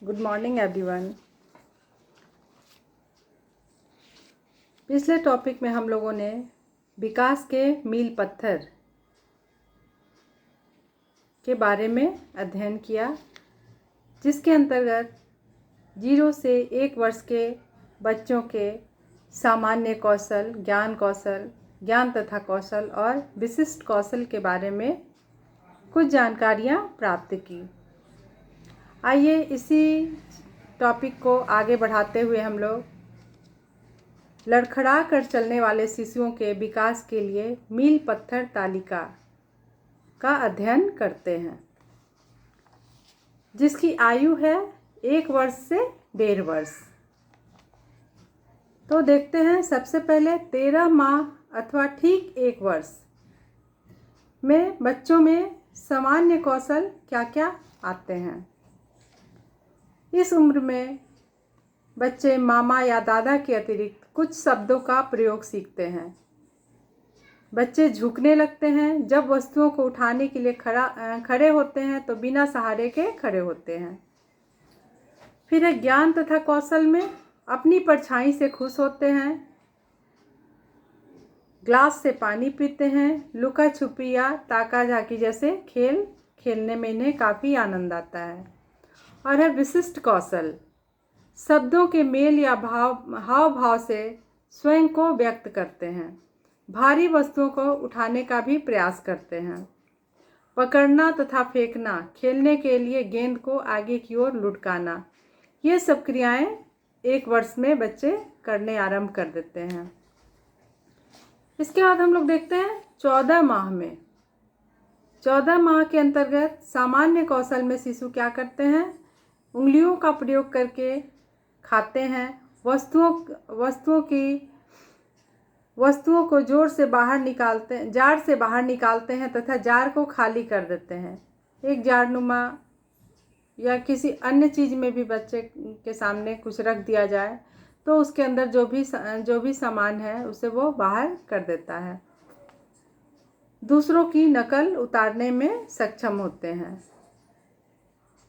Good morning everyone. पिछले topic में हम लोगों ने विकास के मील पत्थर के बारे में अध्ययन किया, जिसके अंतर्गत 0 से 1 वर्ष के बच्चों के सामान्य कौशल, ज्ञान तथा कौशल और विशिष्ट कौशल के बारे में कुछ जानकारियाँ प्राप्त की। आइए इसी टॉपिक को आगे बढ़ाते हुए हम लोग लड़खड़ा कर चलने वाले शिशुओं के विकास के लिए मील पत्थर तालिका का अध्ययन करते हैं, जिसकी आयु है 1 वर्ष से 1.5 वर्ष। तो देखते हैं, सबसे पहले 13 माह अथवा ठीक 1 वर्ष में बच्चों में सामान्य कौशल क्या क्या आते हैं। इस उम्र में बच्चे मामा या दादा के अतिरिक्त कुछ शब्दों का प्रयोग सीखते हैं। बच्चे झुकने लगते हैं, जब वस्तुओं को उठाने के लिए खड़े होते हैं तो बिना सहारे के खड़े होते हैं। फिर है ज्ञान तथा कौशल में अपनी परछाई से खुश होते हैं, ग्लास से पानी पीते हैं, लुका छुपी या ताका झाकी जैसे खेल खेलने में इन्हें काफ़ी आनंद आता है। और है विशिष्ट कौशल, शब्दों के मेल या हाव भाव से स्वयं को व्यक्त करते हैं, भारी वस्तुओं को उठाने का भी प्रयास करते हैं, पकड़ना तथा फेंकना, खेलने के लिए गेंद को आगे की ओर लुढ़काना, ये सब क्रियाएं 1 वर्ष में बच्चे करने आरंभ कर देते हैं। इसके बाद हम लोग देखते हैं 14 माह में। 14 माह के अंतर्गत सामान्य कौशल में शिशु क्या करते हैं, उंगलियों का प्रयोग करके खाते हैं, वस्तुओं को जार से बाहर निकालते हैं तथा जार को खाली कर देते हैं। एक जारनुमा या किसी अन्य चीज़ में भी बच्चे के सामने कुछ रख दिया जाए तो उसके अंदर जो भी सामान है उसे वो बाहर कर देता है। दूसरों की नकल उतारने में सक्षम होते हैं।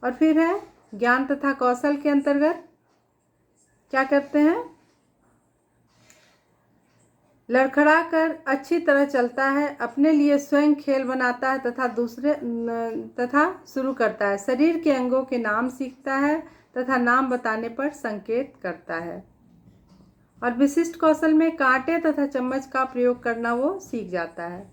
और फिर है ज्ञान तथा कौशल के अंतर्गत क्या करते हैं, लड़खड़ा कर अच्छी तरह चलता है, अपने लिए स्वयं खेल बनाता है तथा शुरू करता है, शरीर के अंगों के नाम सीखता है तथा नाम बताने पर संकेत करता है। और विशिष्ट कौशल में कांटे तथा चम्मच का प्रयोग करना वो सीख जाता है,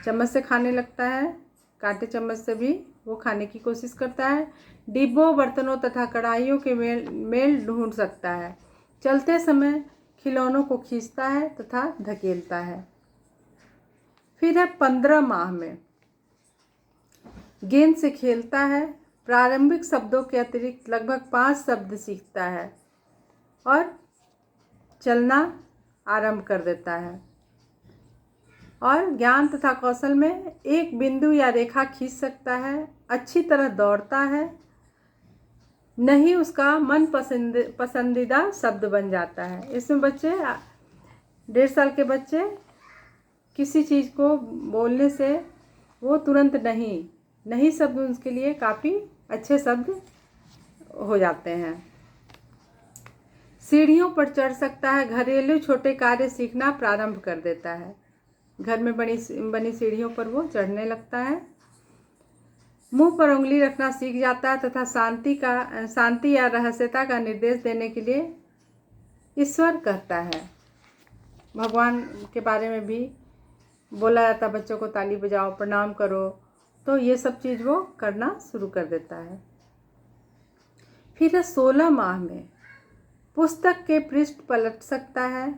चम्मच से खाने लगता है, कांटे चम्मच से भी वो खाने की कोशिश करता है, डिब्बों, बर्तनों तथा कढ़ाइयों के मेल ढूंढ सकता है, चलते समय खिलौनों को खींचता है तथा धकेलता है। फिर है 15 माह में गेंद से खेलता है, प्रारंभिक शब्दों के अतिरिक्त लगभग 5 शब्द सीखता है और चलना आरंभ कर देता है। और ज्ञान तथा कौशल में एक बिंदु या रेखा खींच सकता है, अच्छी तरह दौड़ता है, नहीं उसका मन पसंदीदा शब्द बन जाता है। इसमें बच्चे 1.5 साल के बच्चे किसी चीज़ को बोलने से वो तुरंत नहीं शब्द उनके लिए काफ़ी अच्छे शब्द हो जाते हैं। सीढ़ियों पर चढ़ सकता है, घरेलू छोटे कार्य सीखना प्रारंभ कर देता है, घर में बनी सीढ़ियों पर वो चढ़ने लगता है, मुंह पर उंगली रखना सीख जाता है तथा शांति या रहस्यता का निर्देश देने के लिए ईश्वर कहता है। भगवान के बारे में भी बोला जाता है, बच्चों को ताली बजाओ, प्रणाम करो, तो ये सब चीज़ वो करना शुरू कर देता है। फिर 16 माह में पुस्तक के पृष्ठ पलट सकता है,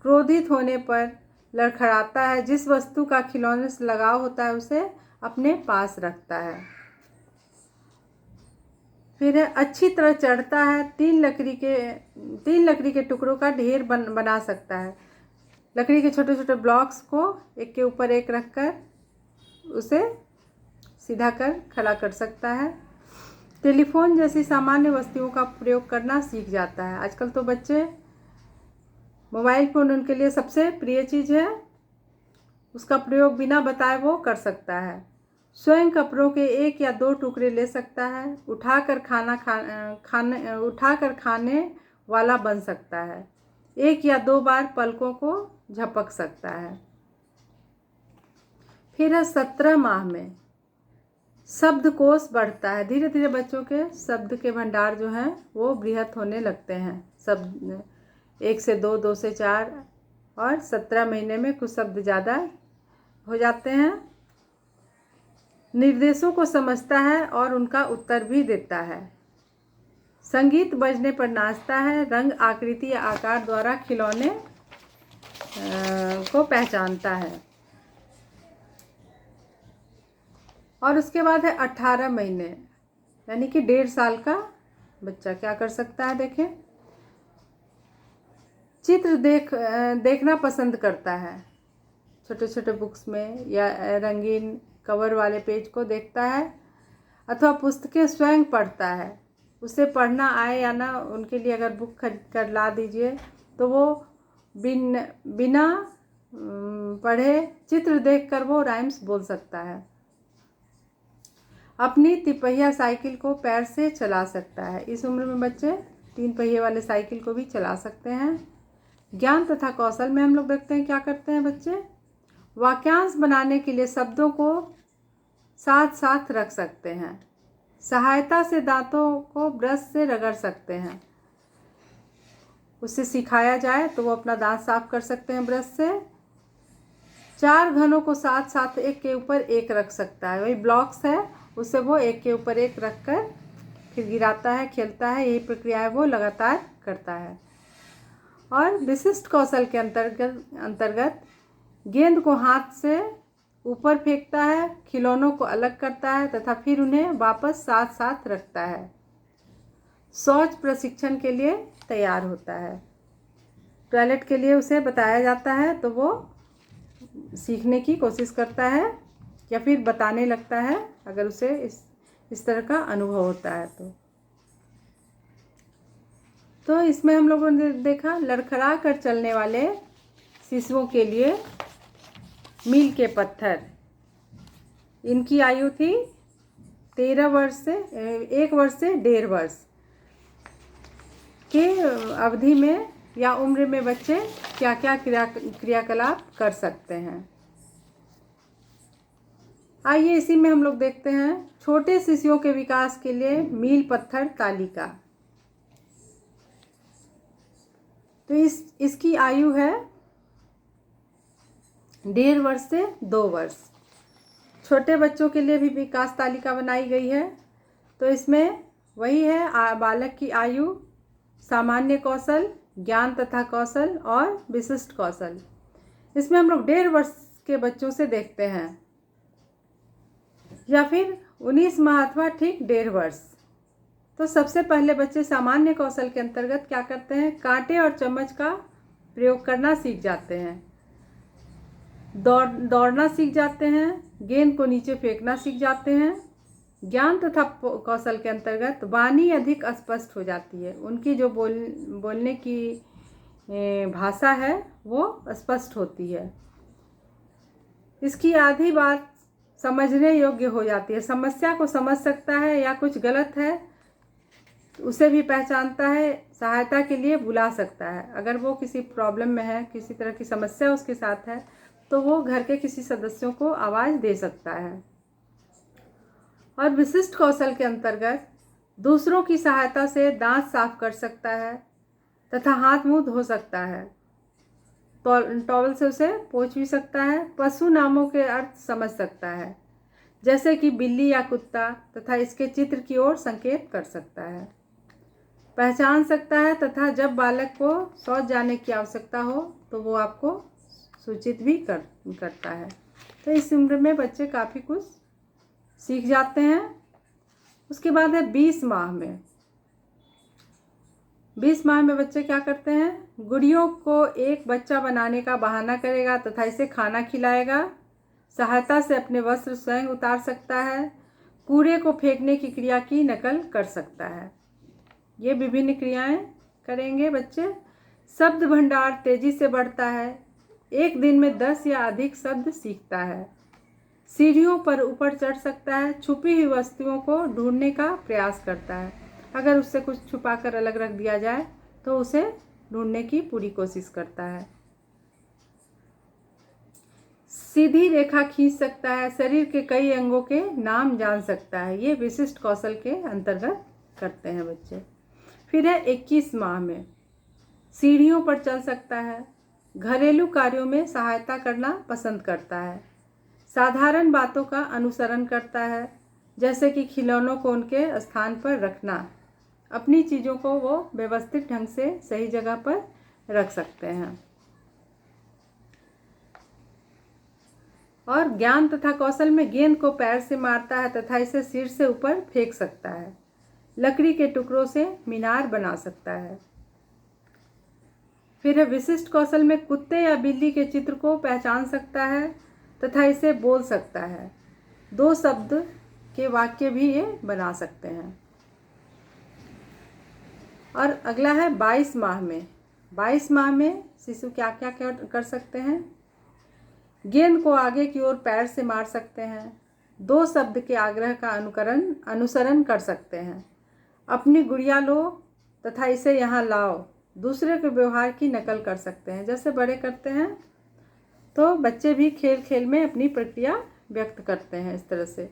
क्रोधित होने पर लड़खड़ाता है, जिस वस्तु का खिलौने से लगाव होता है उसे अपने पास रखता है। फिर है अच्छी तरह चढ़ता है, 3 लकड़ी के टुकड़ों का ढेर बना सकता है, लकड़ी के छोटे छोटे ब्लॉक्स को एक के ऊपर एक रखकर उसे सीधा कर खड़ा कर सकता है। टेलीफोन जैसी सामान्य वस्तुओं का प्रयोग करना सीख जाता है। आजकल तो बच्चे मोबाइल फ़ोन उनके लिए सबसे प्रिय चीज़ है, उसका प्रयोग बिना बताए वो कर सकता है। स्वयं कपड़ों के 1 या 2 टुकड़े ले सकता है। उठाकर खाने वाला बन सकता है। 1 या 2 बार पलकों को झपक सकता है। फिर है 17 माह में शब्दकोश बढ़ता है। धीरे धीरे बच्चों के शब्द के भंडार जो हैं वो बृहत होने लगते हैं। शब्द 1 से 2, 2 से 4 और 17 महीने में कुछ शब्द ज़्यादा हो जाते हैं। निर्देशों को समझता है और उनका उत्तर भी देता है। संगीत बजने पर नाचता है। रंग, आकृति या आकार द्वारा खिलौने को पहचानता है। और उसके बाद है 18 महीने, यानी कि 1.5 साल का बच्चा क्या कर सकता है। देखें, चित्र देखना पसंद करता है। छोटे छोटे बुक्स में या रंगीन कवर वाले पेज को देखता है अथवा पुस्तकें स्वयं पढ़ता है। उसे पढ़ना आए या ना, उनके लिए अगर बुक खरीद कर ला दीजिए तो वो बिना पढ़े चित्र देखकर वो राइम्स बोल सकता है। अपनी तिपहिया साइकिल को पैर से चला सकता है। इस उम्र में बच्चे 3 पहिए वाले साइकिल को भी चला सकते हैं। ज्ञान तथा कौशल में हम लोग देखते हैं क्या करते हैं बच्चे। वाक्यांश बनाने के लिए शब्दों को साथ साथ रख सकते हैं। सहायता से दांतों को ब्रश से रगड़ सकते हैं। उससे सिखाया जाए तो वो अपना दांत साफ कर सकते हैं ब्रश से। 4 घनों को साथ साथ एक के ऊपर एक रख सकता है। वही ब्लॉक्स है, उससे वो एक के ऊपर एक रख कर फिर गिराता है, खेलता है। यही प्रक्रिया वो लगातार करता है। और विशिष्ट कौशल के अंतर्गत गेंद को हाथ से ऊपर फेंकता है, खिलौनों को अलग करता है तथा फिर उन्हें वापस साथ साथ रखता है। शौच प्रशिक्षण के लिए तैयार होता है। टॉयलेट के लिए उसे बताया जाता है तो वो सीखने की कोशिश करता है या फिर बताने लगता है अगर उसे इस तरह का अनुभव होता है तो इसमें हम लोगों ने देखा लड़खड़ा कर चलने वाले शिशुओं के लिए मील के पत्थर। इनकी आयु थी 13 वर्ष से 1 वर्ष से 1.5 वर्ष के अवधि में या उम्र में बच्चे क्या क्या क्रियाकलाप कर सकते हैं। आइए इसी में हम लोग देखते हैं छोटे शिशुओं के विकास के लिए मील पत्थर तालिका। तो इसकी आयु है 1.5 वर्ष से 2 वर्ष। छोटे बच्चों के लिए भी विकास तालिका बनाई गई है। तो इसमें वही है बालक की आयु, सामान्य कौशल, ज्ञान तथा कौशल और विशिष्ट कौशल। इसमें हम लोग 1.5 वर्ष के बच्चों से देखते हैं या फिर 19 माह अथवा ठीक 1.5 वर्ष। तो सबसे पहले बच्चे सामान्य कौशल के अंतर्गत क्या करते हैं, कांटे और चम्मच का प्रयोग करना सीख जाते हैं, दौड़ना सीख जाते हैं, गेंद को नीचे फेंकना सीख जाते हैं। ज्ञान तथा कौशल के अंतर्गत वाणी अधिक स्पष्ट हो जाती है। उनकी जो बोलने की भाषा है वो स्पष्ट होती है। इसकी आधी बात समझने योग्य हो जाती है। समस्या को समझ सकता है या कुछ गलत है उसे भी पहचानता है, सहायता के लिए बुला सकता है। अगर वो किसी प्रॉब्लम में है, किसी तरह की समस्या उसके साथ है तो वो घर के किसी सदस्यों को आवाज़ दे सकता है। और विशिष्ट कौशल के अंतर्गत दूसरों की सहायता से दांत साफ कर सकता है तथा हाथ मुंह धो सकता है। टॉवल से उसे पोंछ भी सकता है। पशु नामों के अर्थ समझ सकता है, जैसे कि बिल्ली या कुत्ता, तथा इसके चित्र की ओर संकेत कर सकता है, पहचान सकता है तथा जब बालक को शौच जाने की आवश्यकता हो तो वो आपको सूचित भी करता है। तो इस उम्र में बच्चे काफ़ी कुछ सीख जाते हैं। उसके बाद है 20 माह में। 20 माह में बच्चे क्या करते हैं, गुड़ियों को एक बच्चा बनाने का बहाना करेगा तथा इसे खाना खिलाएगा। सहायता से अपने वस्त्र स्वयं उतार सकता है। कूड़े को फेंकने की क्रिया की नकल कर सकता है। ये विभिन्न क्रियाएं करेंगे बच्चे। शब्द भंडार तेजी से बढ़ता है। एक दिन में 10 या अधिक शब्द सीखता है। सीढ़ियों पर ऊपर चढ़ सकता है, छुपी हुई वस्तुओं को ढूंढने का प्रयास करता है। अगर उससे कुछ छुपा कर अलग रख दिया जाए तो उसे ढूंढने की पूरी कोशिश करता है। सीधी रेखा खींच सकता है, शरीर के कई अंगों के नाम जान सकता है। ये विशिष्ट कौशल के अंतर्गत करते हैं बच्चे। फिर है 21 माह में सीढ़ियों पर चल सकता है, घरेलू कार्यों में सहायता करना पसंद करता है, साधारण बातों का अनुसरण करता है, जैसे कि खिलौनों को उनके स्थान पर रखना। अपनी चीज़ों को वो व्यवस्थित ढंग से सही जगह पर रख सकते हैं। और ज्ञान तथा कौशल में गेंद को पैर से मारता है तथा इसे सिर से ऊपर फेंक सकता है। लकड़ी के टुकड़ों से मीनार बना सकता है। फिर है विशिष्ट कौशल में कुत्ते या बिल्ली के चित्र को पहचान सकता है तथा इसे बोल सकता है। 2 शब्द के वाक्य भी ये बना सकते हैं। और अगला है 22 माह में। 22 माह में शिशु क्या क्या कर सकते हैं? गेंद को आगे की ओर पैर से मार सकते हैं, 2 शब्द के आग्रह का अनुसरण कर सकते हैं, अपनी गुड़िया लो तथा इसे यहाँ लाओ, दूसरे के व्यवहार की नकल कर सकते हैं। जैसे बड़े करते हैं तो बच्चे भी खेल खेल में अपनी प्रक्रिया व्यक्त करते हैं इस तरह से।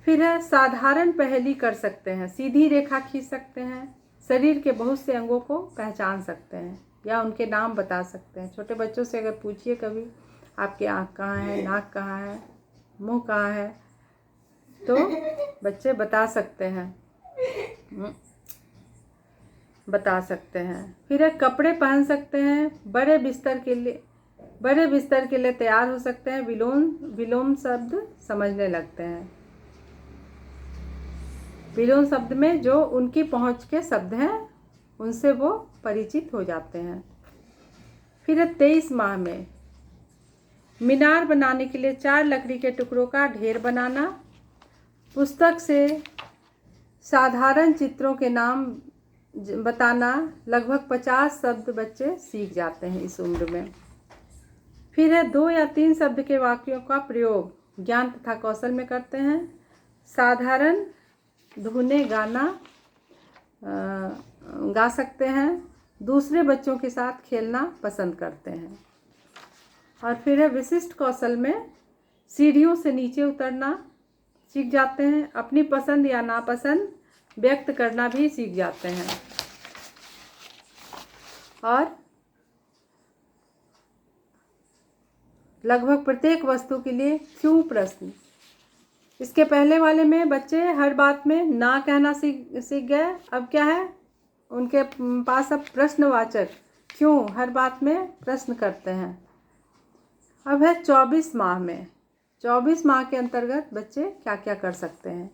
फिर है साधारण पहेली कर सकते हैं, सीधी रेखा खींच सकते हैं, शरीर के बहुत से अंगों को पहचान सकते हैं या उनके नाम बता सकते हैं। छोटे बच्चों से अगर पूछिए कभी आपकी आँख कहाँ है, नाक कहाँ है, मुंह कहाँ है, तो बच्चे बता सकते हैं। फिर है कपड़े पहन सकते हैं, बड़े बिस्तर के लिए तैयार हो सकते हैं, विलोम शब्द समझने लगते हैं। विलोम शब्द में जो उनकी पहुंच के शब्द हैं उनसे वो परिचित हो जाते हैं। फिर है 23 माह में मीनार बनाने के लिए 4 लकड़ी के टुकड़ों का ढेर बनाना, पुस्तक से साधारण चित्रों के नाम बताना। लगभग 50 शब्द बच्चे सीख जाते हैं इस उम्र में। फिर है 2 या 3 शब्द के वाक्यों का प्रयोग ज्ञान तथा कौशल में करते हैं। साधारण धुने गाना गा सकते हैं, दूसरे बच्चों के साथ खेलना पसंद करते हैं। और फिर है विशिष्ट कौशल में सीढ़ियों से नीचे उतरना सीख जाते हैं, अपनी पसंद या नापसंद व्यक्त करना भी सीख जाते हैं। और लगभग प्रत्येक वस्तु के लिए क्यों प्रश्न। इसके पहले वाले में बच्चे हर बात में ना कहना सीख गए। अब क्या है, उनके पास अब प्रश्नवाचक क्यों हर बात में प्रश्न करते हैं। अब है 24 माह में। 24 माह के अंतर्गत बच्चे क्या क्या कर सकते हैं।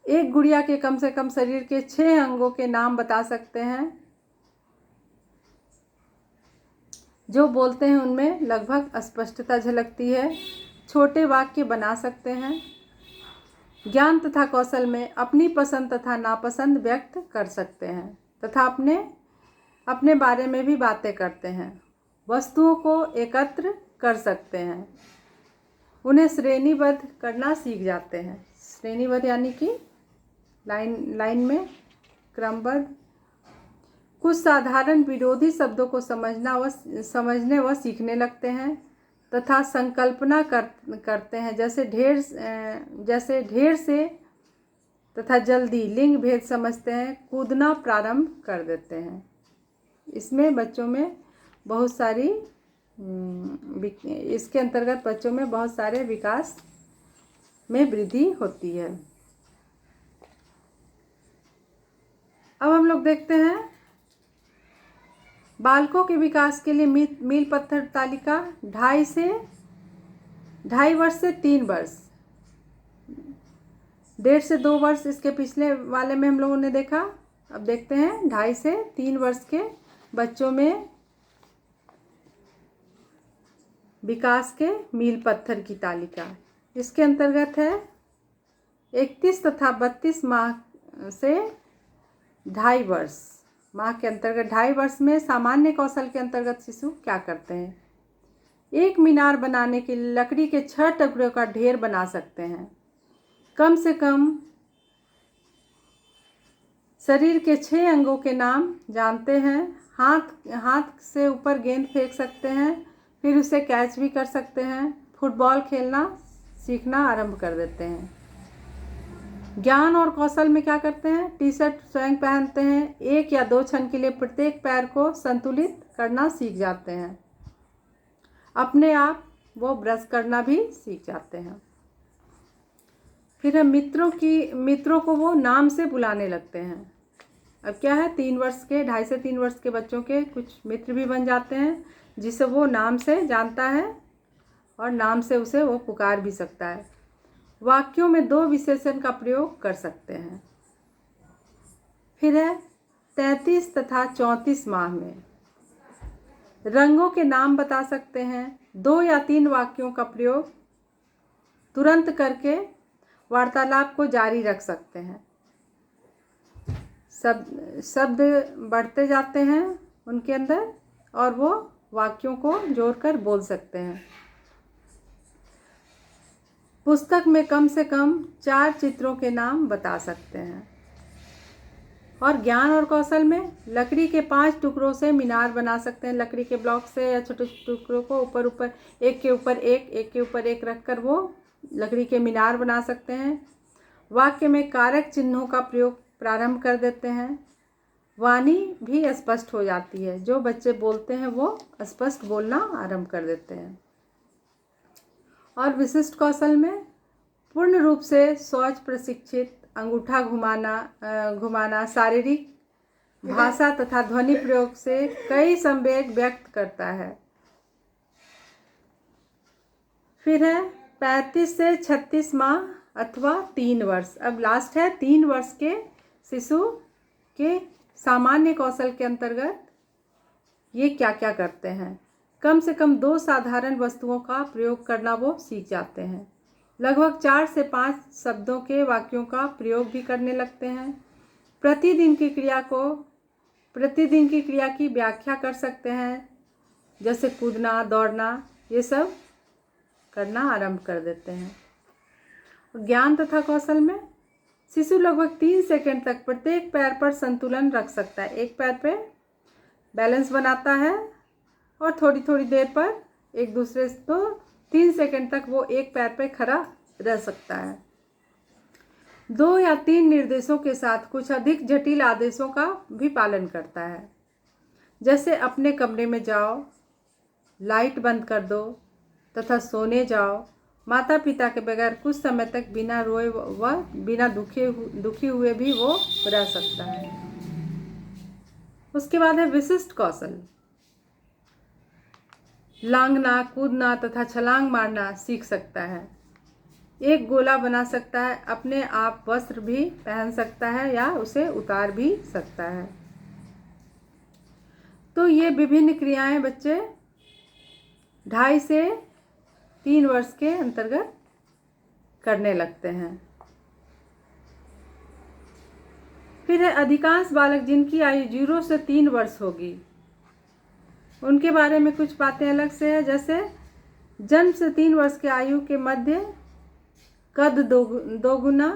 एक गुड़िया के कम से कम शरीर के 6 अंगों के नाम बता सकते हैं। जो बोलते हैं उनमें लगभग स्पष्टता झलकती है। छोटे वाक्य बना सकते हैं। ज्ञान तथा कौशल में अपनी पसंद तथा नापसंद व्यक्त कर सकते हैं तथा अपने बारे में भी बातें करते हैं। वस्तुओं को एकत्र कर सकते हैं। उन्हें श्रेणीबद्ध करना सीख जाते हैं। श्रेणीबद्ध यानी कि लाइन में क्रमबद्ध। कुछ साधारण विरोधी शब्दों को समझने व सीखने लगते हैं तथा संकल्पना करते हैं। जैसे ढेर से तथा जल्दी लिंग भेद समझते हैं, कूदना प्रारंभ कर देते हैं। इसमें बच्चों में बहुत सारी इसके अंतर्गत बच्चों में बहुत सारे विकास में वृद्धि होती है। अब हम लोग देखते हैं बालकों के विकास के लिए मील पत्थर तालिका 2.5 वर्ष से 3 वर्ष, 1.5 से 2 वर्ष इसके पिछले वाले में हम लोगों ने देखा। अब देखते हैं 2.5 से 3 वर्ष के बच्चों में विकास के मील पत्थर की तालिका। इसके अंतर्गत है 31 तथा 32 माह से 2.5 वर्ष माह के अंतर्गत 2.5 वर्ष में सामान्य कौशल के अंतर्गत शिशु क्या करते हैं। एक मीनार बनाने के लिए लकड़ी के 6 टुकड़ों का ढेर बना सकते हैं। कम से कम शरीर के 6 अंगों के नाम जानते हैं। हाथ से ऊपर गेंद फेंक सकते हैं, फिर उसे कैच भी कर सकते हैं। फुटबॉल खेलना सीखना आरंभ कर देते हैं। ज्ञान और कौशल में क्या करते हैं? टी शर्ट स्वयं पहनते हैं। 1 या 2 क्षण के लिए प्रत्येक पैर को संतुलित करना सीख जाते हैं। अपने आप वो ब्रश करना भी सीख जाते हैं। फिर मित्रों को वो नाम से बुलाने लगते हैं। अब क्या है, 3 वर्ष के 2.5 से 3 वर्ष के बच्चों के कुछ मित्र भी बन जाते हैं, जिसे वो नाम से जानता है और नाम से उसे वो पुकार भी सकता है। वाक्यों में 2 विशेषण का प्रयोग कर सकते हैं। फिर है 33 तथा 34 माह में रंगों के नाम बता सकते हैं। 2 या 3 वाक्यों का प्रयोग तुरंत करके वार्तालाप को जारी रख सकते हैं। शब्द बढ़ते जाते हैं उनके अंदर और वो वाक्यों को जोड़कर बोल सकते हैं। पुस्तक में कम से कम 4 चित्रों के नाम बता सकते हैं। और ज्ञान और कौशल में लकड़ी के 5 टुकड़ों से मीनार बना सकते हैं। लकड़ी के ब्लॉक से या छोटे टुकड़ों को ऊपर एक के ऊपर एक रखकर वो लकड़ी के मीनार बना सकते हैं। वाक्य में कारक चिन्हों का प्रयोग प्रारंभ कर देते हैं। वाणी भी स्पष्ट हो जाती है। जो बच्चे बोलते हैं वो स्पष्ट बोलना आरंभ कर देते हैं। और विशिष्ट कौशल में पूर्ण रूप से शौच प्रशिक्षित, अंगूठा घुमाना शारीरिक भाषा तथा ध्वनि प्रयोग से कई संवेग व्यक्त करता है। फिर है 35 से 36 माह अथवा 3 वर्ष। अब लास्ट है 3 वर्ष के शिशु के सामान्य कौशल के अंतर्गत ये क्या क्या करते हैं। कम से कम 2 साधारण वस्तुओं का प्रयोग करना वो सीख जाते हैं। लगभग 4 से 5 शब्दों के वाक्यों का प्रयोग भी करने लगते हैं। प्रतिदिन की क्रिया की व्याख्या कर सकते हैं, जैसे कूदना, दौड़ना, ये सब करना आरंभ कर देते हैं। ज्ञान तथा कौशल में शिशु लगभग 3 सेकंड तक प्रत्येक पैर पर संतुलन रख सकता है। एक पैर पे बैलेंस बनाता है और थोड़ी थोड़ी देर पर एक दूसरे तो 3 सेकंड तक वो एक पैर पे खड़ा रह सकता है। 2 या 3 निर्देशों के साथ कुछ अधिक जटिल आदेशों का भी पालन करता है, जैसे अपने कमरे में जाओ, लाइट बंद कर दो तथा सोने जाओ। माता पिता के बगैर कुछ समय तक बिना रोए व बिना दुखी हुए भी वो रह सकता है। उसके बाद है विशिष्ट कौशल। लांघना, कूदना तथा छलांग मारना सीख सकता है। एक गोला बना सकता है। अपने आप वस्त्र भी पहन सकता है या उसे उतार भी सकता है। तो ये विभिन्न क्रियाएं बच्चे 2.5 से 3 वर्ष के अंतर्गत करने लगते हैं। फिर अधिकांश बालक जिनकी आयु 0 से 3 वर्ष होगी, उनके बारे में कुछ बातें अलग से है। जैसे जन्म से 3 वर्ष के आयु के मध्य कद 2 गुना,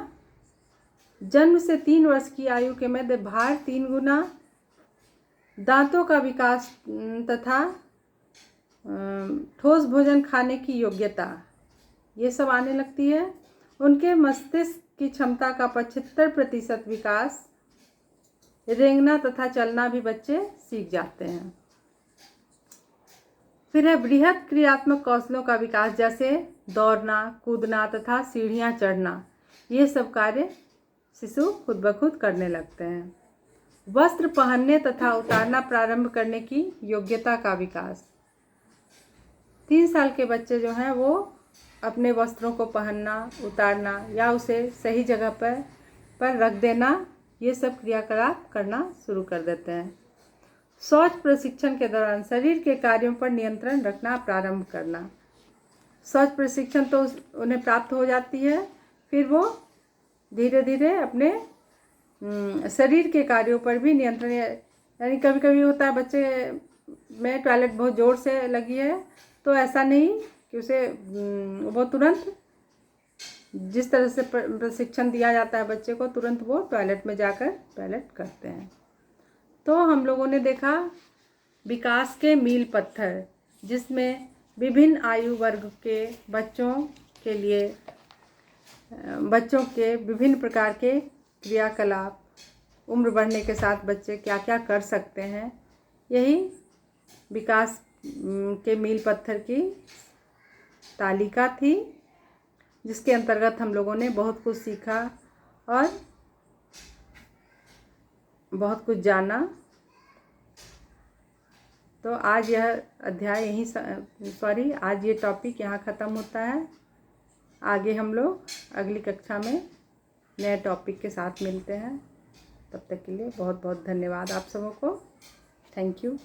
जन्म से 3 वर्ष की आयु के मध्य भार 3 गुना, दांतों का विकास तथा ठोस भोजन खाने की योग्यता, ये सब आने लगती है। उनके मस्तिष्क की क्षमता का 75% विकास, रेंगना तथा चलना भी बच्चे सीख जाते हैं। फिर है बृहद क्रियात्मक कौशलों का विकास, जैसे दौड़ना, कूदना तथा सीढ़ियाँ चढ़ना। ये सब कार्य शिशु खुद ब खुद करने लगते हैं। वस्त्र पहनने तथा उतारना प्रारंभ करने की योग्यता का विकास। 3 साल के बच्चे जो हैं वो अपने वस्त्रों को पहनना, उतारना या उसे सही जगह पर रख देना, ये सब क्रियाकलाप करना शुरू कर देते हैं। शौच प्रशिक्षण के दौरान शरीर के कार्यों पर नियंत्रण रखना प्रारंभ करना। शौच प्रशिक्षण तो उन्हें प्राप्त हो जाती है, फिर वो धीरे धीरे अपने शरीर के कार्यों पर भी नियंत्रण, यानी कभी कभी होता है बच्चे में टॉयलेट बहुत ज़ोर से लगी है तो ऐसा नहीं कि उसे वो तुरंत जिस तरह से प्रशिक्षण दिया जाता है बच्चे को, तुरंत वो टॉयलेट में जाकर टॉयलेट करते हैं। तो हम लोगों ने देखा विकास के मील पत्थर, जिसमें विभिन्न आयु वर्ग के बच्चों के लिए बच्चों के विभिन्न प्रकार के क्रियाकलाप, उम्र बढ़ने के साथ बच्चे क्या क्या कर सकते हैं, यही विकास के मील पत्थर की तालिका थी, जिसके अंतर्गत हम लोगों ने बहुत कुछ सीखा और बहुत कुछ जाना। तो आज यह अध्याय आज ये टॉपिक यहाँ ख़त्म होता है। आगे हम लोग अगली कक्षा में नए टॉपिक के साथ मिलते हैं। तब तक के लिए बहुत बहुत धन्यवाद आप सबों को। Thank you.